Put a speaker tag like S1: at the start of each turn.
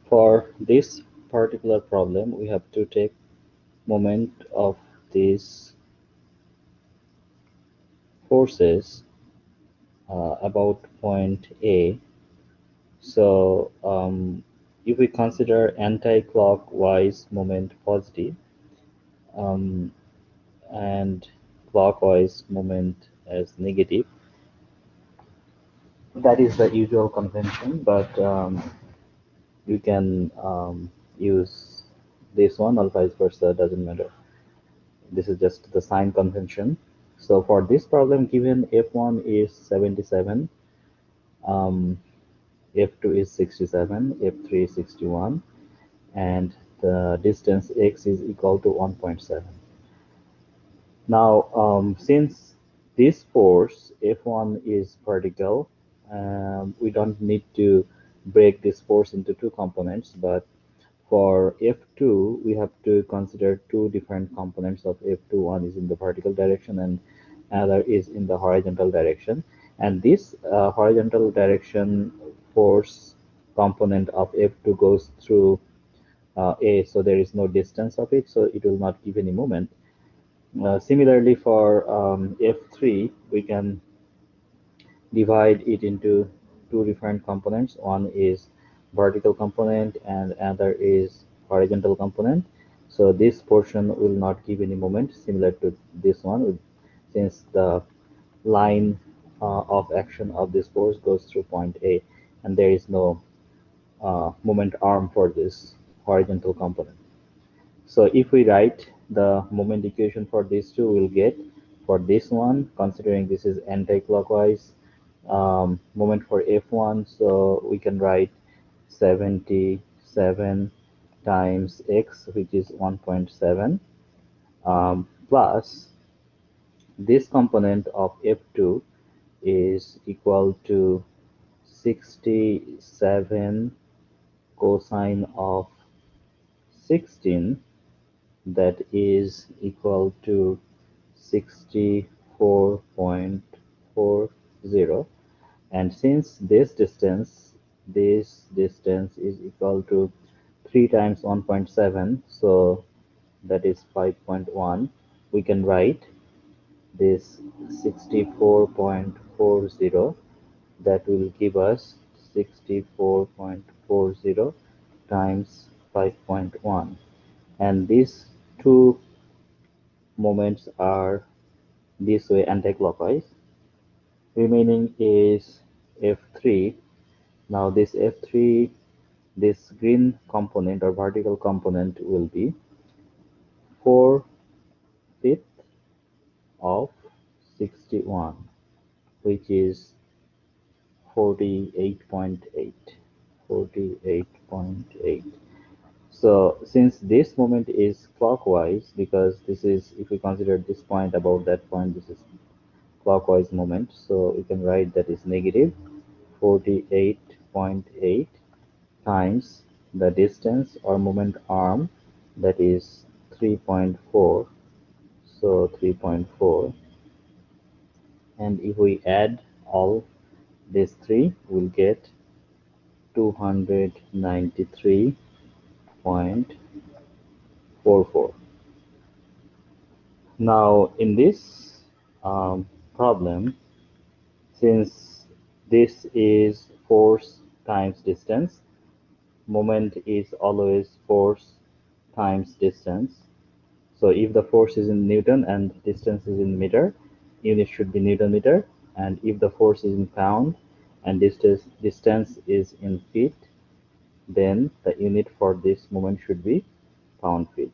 S1: For this particular problem, we have to take moment of these forces about point A. So if we consider anti-clockwise moment positive um, and clockwise moment as negative, that is the usual convention, but you can use this one or vice versa, doesn't matter. This is just the sign convention. So for this problem, given f1 is 77, um, f2 is 67, f3 is 61, and the distance x is equal to 1.7. Now, since this force F1 is vertical, we don't need to break this force into two components, but for F2, we have to consider two different components of F2. One is in the vertical direction and another is in the horizontal direction. And this horizontal direction force component of F2 goes through A, so there is no distance of it, so it will not give any moment. Similarly, for F3, we can divide it into two different components. One is vertical component and another is horizontal component. So this portion will not give any moment, similar to this one, since the line of action of this force goes through point A, and there is no moment arm for this horizontal component. So if we write the moment equation for these two, we'll get for this one, considering this is anti-clockwise moment for F1, so we can write 77 times x, which is 1.7, plus this component of F2 is equal to 67 cosine of 16, that is equal to 64.40, and since this distance is equal to 3 times 1.7, so that is 5.1, we can write this 64.40, that will give us 64.40 times 5.1, and these two moments are this way anti-clockwise. Remaining is F3. Now this F3, this green component or vertical component will be 4/5 of 61, which is 48.8. 48.8. So since this moment is clockwise, because this is, if we consider this point above that point, this is clockwise moment, so we can write that is negative 48.8 times the distance or moment arm, that is 3.4, so 3.4, and if we add all these three, we'll get 293.44. Now in this problem, since this is force times distance, moment is always force times distance. So if the force is in Newton and distance is in meter, unit should be Newton meter. And if the force is in pound and distance is in feet, then the unit for this moment should be pound feet.